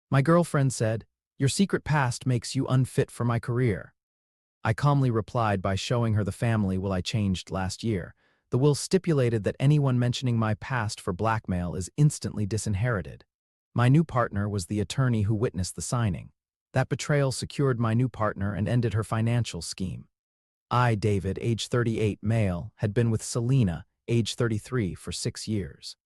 My girlfriend said, "Your secret past makes you unfit for my career." I calmly replied by showing her the family will I changed last year. The will stipulated that anyone mentioning my past for blackmail is instantly disinherited. My new partner was the attorney who witnessed the signing. That betrayal secured my new partner and ended her financial scheme. I, David, age 38, male, had been with Selena, age 33, for 6 years.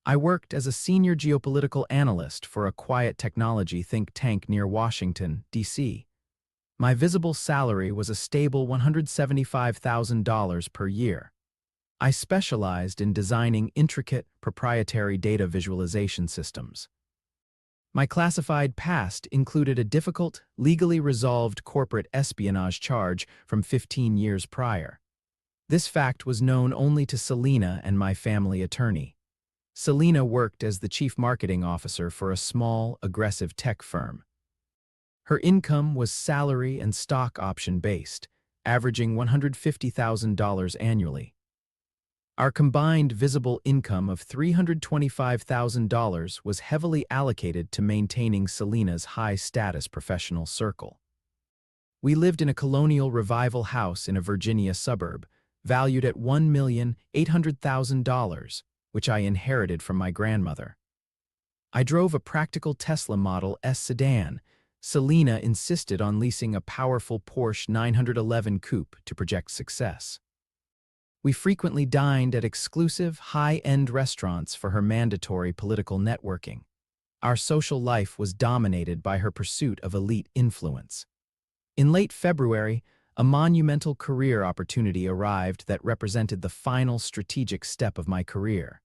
I worked as a senior geopolitical analyst for a quiet technology think tank near Washington, D.C. My visible salary was a stable $175,000 per year. I specialized in designing intricate, proprietary data visualization systems. My classified past included a difficult, legally resolved corporate espionage charge from 15 years prior. This fact was known only to Selena and my family attorney. Selena worked as the chief marketing officer for a small, aggressive tech firm. Her income was salary and stock option based, averaging $150,000 annually. Our combined visible income of $325,000 was heavily allocated to maintaining Selena's high-status professional circle. We lived in a colonial revival house in a Virginia suburb, valued at $1,800,000, which I inherited from my grandmother. I drove a practical Tesla Model S sedan. Selena insisted on leasing a powerful Porsche 911 coupe to project success. We frequently dined at exclusive, high-end restaurants for her mandatory political networking. Our social life was dominated by her pursuit of elite influence. In late February, a monumental career opportunity arrived that represented the final strategic step of my career.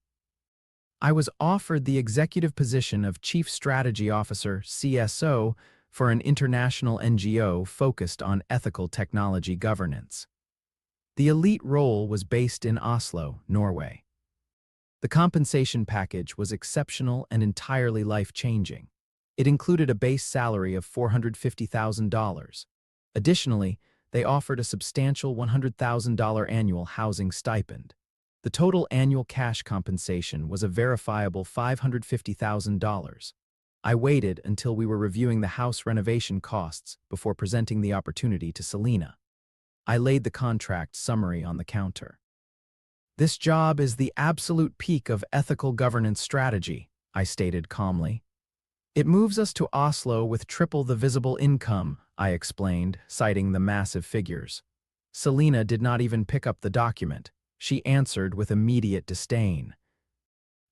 I was offered the executive position of Chief Strategy Officer, CSO, for an international NGO focused on ethical technology governance. The elite role was based in Oslo, Norway. The compensation package was exceptional and entirely life-changing. It included a base salary of $450,000. Additionally, they offered a substantial $100,000 annual housing stipend. The total annual cash compensation was a verifiable $550,000. I waited until we were reviewing the house renovation costs before presenting the opportunity to Selena. I laid the contract summary on the counter. "This job is the absolute peak of ethical governance strategy," I stated calmly. "It moves us to Oslo with triple the visible income," I explained, citing the massive figures. Selena did not even pick up the document. She answered with immediate disdain.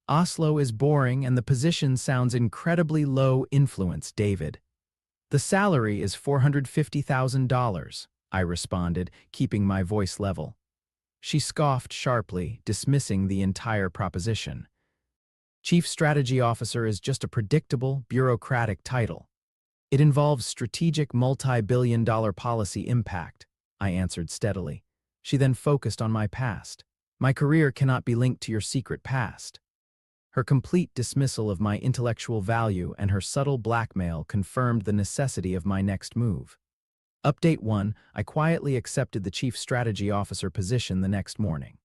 "Oslo is boring and the position sounds incredibly low influence, David." "The salary is $450,000, I responded, keeping my voice level. She scoffed sharply, dismissing the entire proposition. "Chief Strategy Officer is just a predictable, bureaucratic title. It involves strategic multi-billion-dollar policy impact," I answered steadily. She then focused on my past. "My career cannot be linked to your secret past." Her complete dismissal of my intellectual value and her subtle blackmail confirmed the necessity of my next move. Update 1: I quietly accepted the Chief Strategy Officer position the next morning.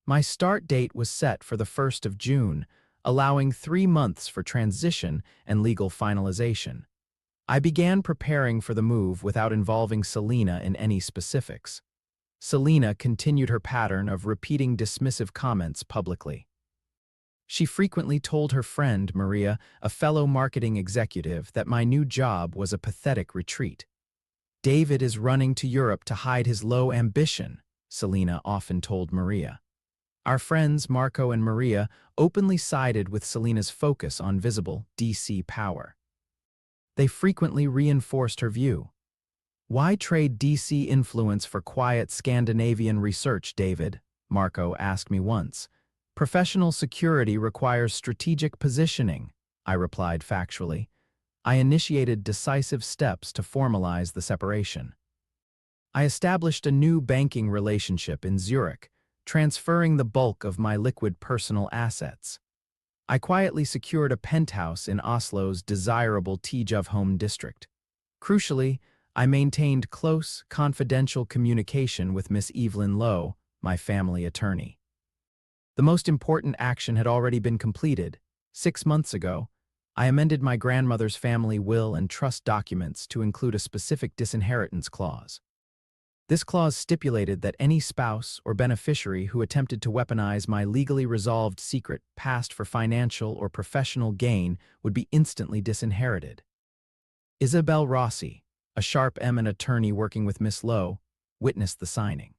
My start date was set for the 1st of June, allowing 3 months for transition and legal finalization. I began preparing for the move without involving Selena in any specifics. Selena continued her pattern of repeating dismissive comments publicly. She frequently told her friend, Maria, a fellow marketing executive, that my new job was a pathetic retreat. "David is running to Europe to hide his low ambition," Selena often told Maria. Our friends Marco and Maria openly sided with Selena's focus on visible DC power. They frequently reinforced her view. "Why trade DC influence for quiet Scandinavian research, David?" Marco asked me once. "Professional security requires strategic positioning," I replied factually. I initiated decisive steps to formalize the separation. I established a new banking relationship in Zurich, transferring the bulk of my liquid personal assets. I quietly secured a penthouse in Oslo's desirable Tijuvholm district. Crucially, I maintained close, confidential communication with Miss Evelyn Lowe, my family attorney. The most important action had already been completed. 6 months ago, I amended my grandmother's family will and trust documents to include a specific disinheritance clause. This clause stipulated that any spouse or beneficiary who attempted to weaponize my legally resolved secret past for financial or professional gain would be instantly disinherited. Isabel Rossi, a sharp eminent attorney working with Miss Lowe, witnessed the signing.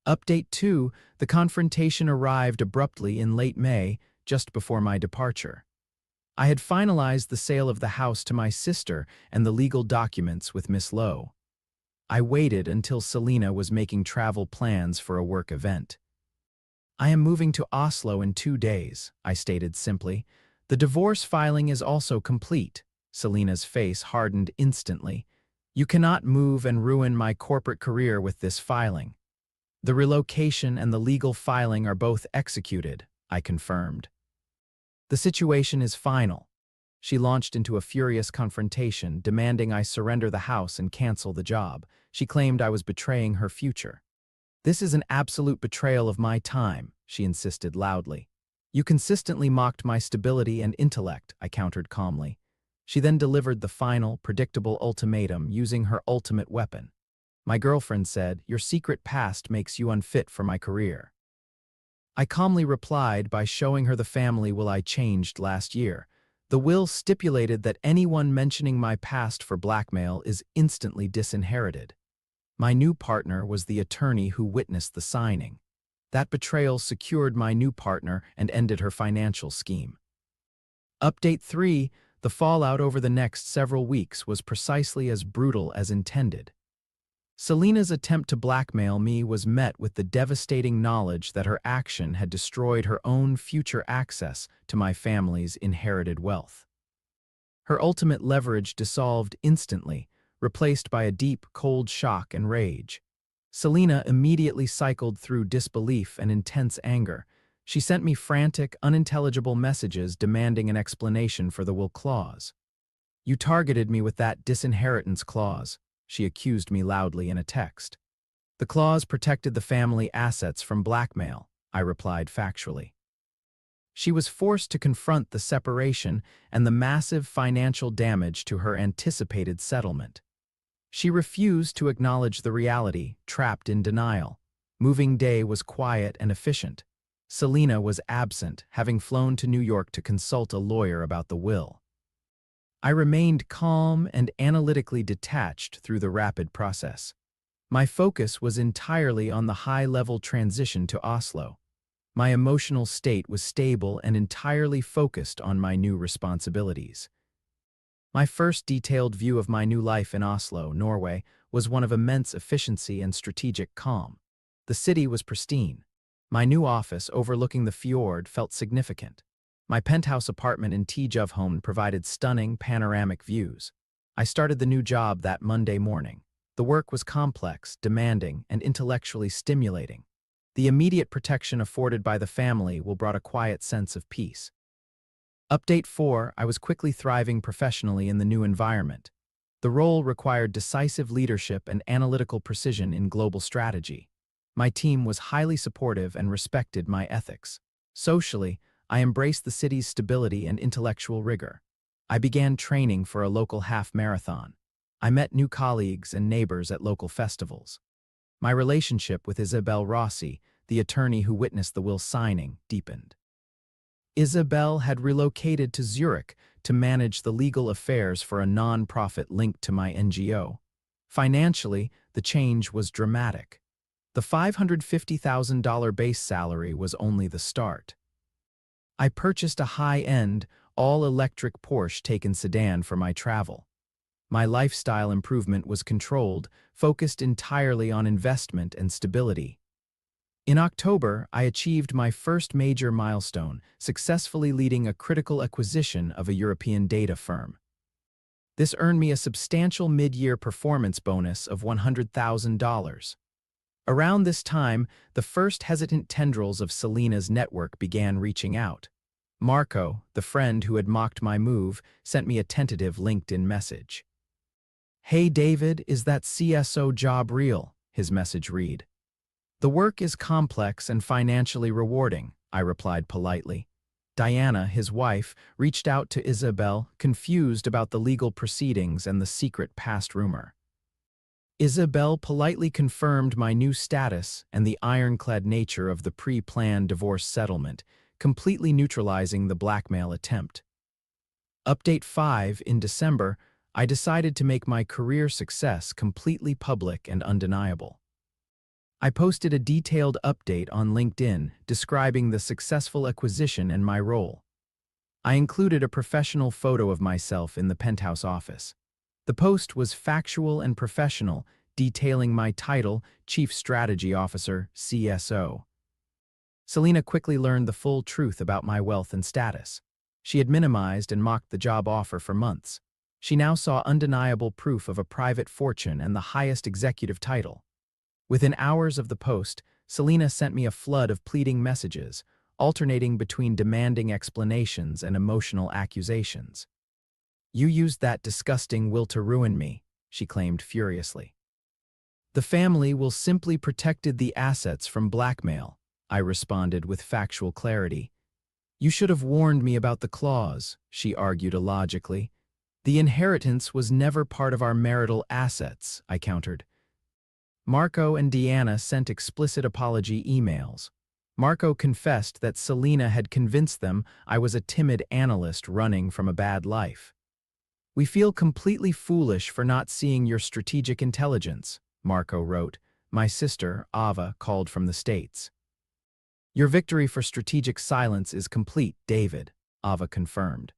Update 2, the confrontation arrived abruptly in late May, just before my departure. I had finalized the sale of the house to my sister and the legal documents with Miss Lowe. I waited until Selina was making travel plans for a work event. I am moving to Oslo in 2 days, I stated simply. The divorce filing is also complete. Selina's face hardened instantly. You cannot move and ruin my corporate career with this filing. The relocation and the legal filing are both executed, I confirmed. The situation is final. She launched into a furious confrontation, demanding I surrender the house and cancel the job. She claimed I was betraying her future. This is an absolute betrayal of my time, she insisted loudly. You consistently mocked my stability and intellect, I countered calmly. She then delivered the final, predictable ultimatum using her ultimate weapon. My girlfriend said, "Your secret past makes you unfit for my career." I calmly replied by showing her the family will I changed last year. The will stipulated that anyone mentioning my past for blackmail is instantly disinherited. My new partner was the attorney who witnessed the signing. That betrayal secured my new partner and ended her financial scheme. Update 3, the fallout over the next several weeks was precisely as brutal as intended. Selina's attempt to blackmail me was met with the devastating knowledge that her action had destroyed her own future access to my family's inherited wealth. Her ultimate leverage dissolved instantly, replaced by a deep, cold shock and rage. Selina immediately cycled through disbelief and intense anger. She sent me frantic, unintelligible messages demanding an explanation for the will clause. "You targeted me with that disinheritance clause," she accused me loudly in a text. "The clause protected the family assets from blackmail," I replied factually. She was forced to confront the separation and the massive financial damage to her anticipated settlement. She refused to acknowledge the reality, trapped in denial. Moving day was quiet and efficient. Selina was absent, having flown to New York to consult a lawyer about the will. I remained calm and analytically detached through the rapid process. My focus was entirely on the high-level transition to Oslo. My emotional state was stable and entirely focused on my new responsibilities. My first detailed view of my new life in Oslo, Norway, was one of immense efficiency and strategic calm. The city was pristine. My new office overlooking the fjord felt significant. My penthouse apartment in Tijuvholm provided stunning panoramic views. I started the new job that Monday morning. The work was complex, demanding, and intellectually stimulating. The immediate protection afforded by the family will brought a quiet sense of peace. Update 4, I was quickly thriving professionally in the new environment. The role required decisive leadership and analytical precision in global strategy. My team was highly supportive and respected my ethics. Socially, I embraced the city's stability and intellectual rigor. I began training for a local half-marathon. I met new colleagues and neighbors at local festivals. My relationship with Isabel Rossi, the attorney who witnessed the will signing, deepened. Isabel had relocated to Zurich to manage the legal affairs for a non-profit linked to my NGO. Financially, the change was dramatic. The $550,000 base salary was only the start. I purchased a high-end, all-electric Porsche Taycan sedan for my travel. My lifestyle improvement was controlled, focused entirely on investment and stability. In October, I achieved my first major milestone, successfully leading a critical acquisition of a European data firm. This earned me a substantial mid-year performance bonus of $100,000. Around this time, the first hesitant tendrils of Selina's network began reaching out. Marco, the friend who had mocked my move, sent me a tentative LinkedIn message. "Hey David, is that CSO job real?" his message read. "The work is complex and financially rewarding," I replied politely. Diana, his wife, reached out to Isabel, confused about the legal proceedings and the secret past rumor. Isabel politely confirmed my new status and the ironclad nature of the pre-planned divorce settlement, completely neutralizing the blackmail attempt. Update 5. In December, I decided to make my career success completely public and undeniable. I posted a detailed update on LinkedIn describing the successful acquisition and my role. I included a professional photo of myself in the penthouse office. The post was factual and professional, detailing my title, Chief Strategy Officer, CSO. Selena quickly learned the full truth about my wealth and status. She had minimized and mocked the job offer for months. She now saw undeniable proof of a private fortune and the highest executive title. Within hours of the post, Selena sent me a flood of pleading messages, alternating between demanding explanations and emotional accusations. "You used that disgusting will to ruin me," she claimed furiously. "The family will simply protected the assets from blackmail," I responded with factual clarity. "You should have warned me about the clause," she argued illogically. "The inheritance was never part of our marital assets," I countered. Marco and Deanna sent explicit apology emails. Marco confessed that Selena had convinced them I was a timid analyst running from a bad life. "We feel completely foolish for not seeing your strategic intelligence," Marco wrote. My sister, Ava, called from the States. "Your victory for strategic silence is complete, David," Ava confirmed.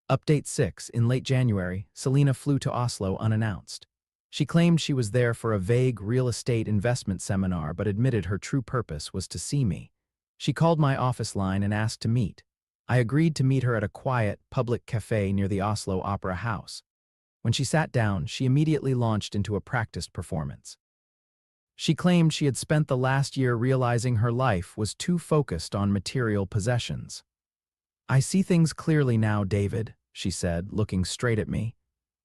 Update 6. In late January, Selena flew to Oslo unannounced. She claimed she was there for a vague real estate investment seminar but admitted her true purpose was to see me. She called my office line and asked to meet. I agreed to meet her at a quiet, public cafe near the Oslo Opera House. When she sat down, she immediately launched into a practiced performance. She claimed she had spent the last year realizing her life was too focused on material possessions. "I see things clearly now, David," she said, looking straight at me.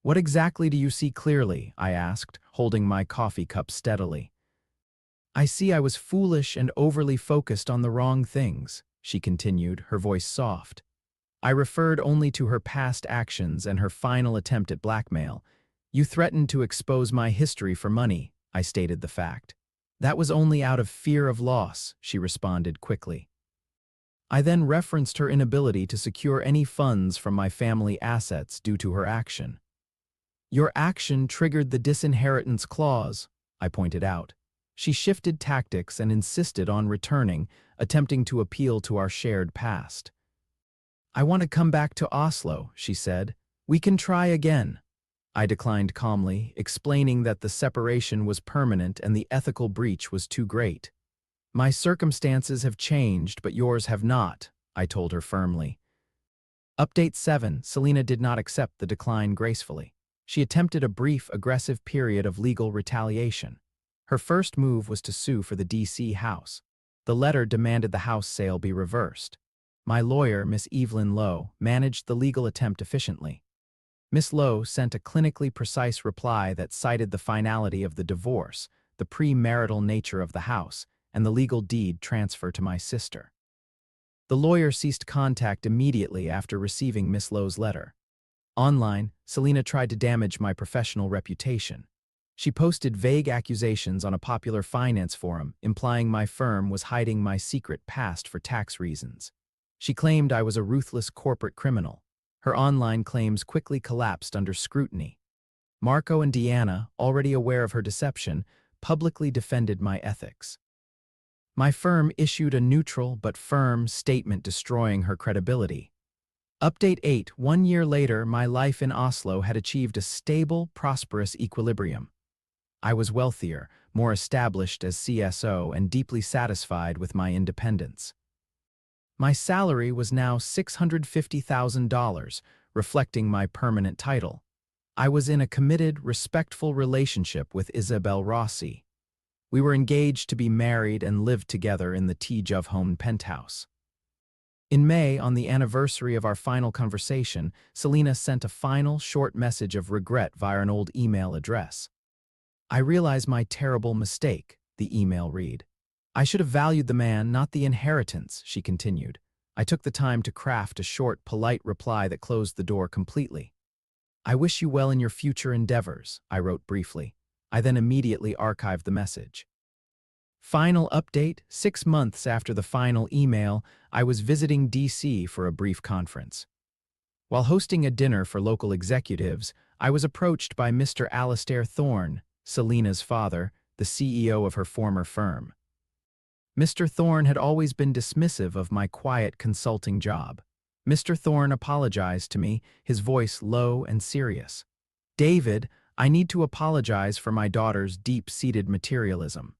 "What exactly do you see clearly?" I asked, holding my coffee cup steadily. "I see I was foolish and overly focused on the wrong things," she continued, her voice soft. I referred only to her past actions and her final attempt at blackmail. "You threatened to expose my history for money," I stated the fact. "That was only out of fear of loss," she responded quickly. I then referenced her inability to secure any funds from my family assets due to her action. "Your action triggered the disinheritance clause," I pointed out. She shifted tactics and insisted on returning, attempting to appeal to our shared past. "I want to come back to Oslo," she said. "We can try again." I declined calmly, explaining that the separation was permanent and the ethical breach was too great. "My circumstances have changed, but yours have not," I told her firmly. Update 7. Selena did not accept the decline gracefully. She attempted a brief, aggressive period of legal retaliation. Her first move was to sue for the D.C. house. The letter demanded the house sale be reversed. My lawyer, Miss Evelyn Lowe, managed the legal attempt efficiently. Miss Lowe sent a clinically precise reply that cited the finality of the divorce, the premarital nature of the house, and the legal deed transfer to my sister. The lawyer ceased contact immediately after receiving Miss Lowe's letter. Online, Selena tried to damage my professional reputation. She posted vague accusations on a popular finance forum, implying my firm was hiding my secret past for tax reasons. She claimed I was a ruthless corporate criminal. Her online claims quickly collapsed under scrutiny. Marco and Deanna, already aware of her deception, publicly defended my ethics. My firm issued a neutral but firm statement destroying her credibility. Update 8. 1 year later, my life in Oslo had achieved a stable, prosperous equilibrium. I was wealthier, more established as CSO, and deeply satisfied with my independence. My salary was now $650,000, reflecting my permanent title. I was in a committed, respectful relationship with Isabel Rossi. We were engaged to be married and lived together in the Tjuvholm penthouse. In May, on the anniversary of our final conversation, Selena sent a final, short message of regret via an old email address. "I realize my terrible mistake," the email read. "I should have valued the man, not the inheritance," she continued. I took the time to craft a short, polite reply that closed the door completely. "I wish you well in your future endeavors," I wrote briefly. I then immediately archived the message. Final update: 6 months after the final email, I was visiting DC for a brief conference. While hosting a dinner for local executives, I was approached by Mr. Alastair Thorne, Selena's father, the CEO of her former firm. Mr. Thorne had always been dismissive of my quiet consulting job. Mr. Thorne apologized to me, his voice low and serious. "David, I need to apologize for my daughter's deep-seated materialism."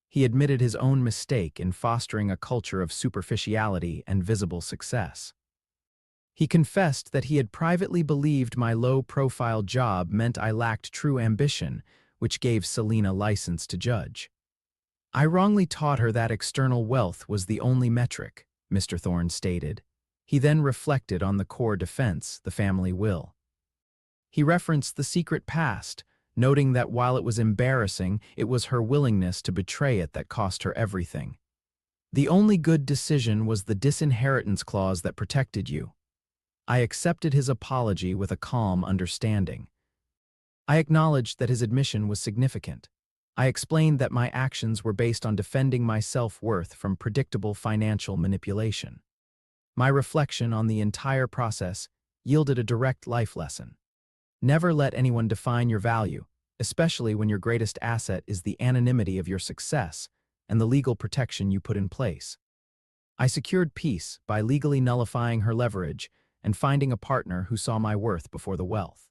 He admitted his own mistake in fostering a culture of superficiality and visible success. He confessed that he had privately believed my low-profile job meant I lacked true ambition, which gave Selena license to judge. "I wrongly taught her that external wealth was the only metric," Mr. Thorne stated. He then reflected on the core defense, the family will. He referenced the secret past, noting that while it was embarrassing, it was her willingness to betray it that cost her everything. "The only good decision was the disinheritance clause that protected you." I accepted his apology with a calm understanding. I acknowledged that his admission was significant. I explained that my actions were based on defending my self-worth from predictable financial manipulation. My reflection on the entire process yielded a direct life lesson. Never let anyone define your value, especially when your greatest asset is the anonymity of your success and the legal protection you put in place. I secured peace by legally nullifying her leverage and finding a partner who saw my worth before the wealth.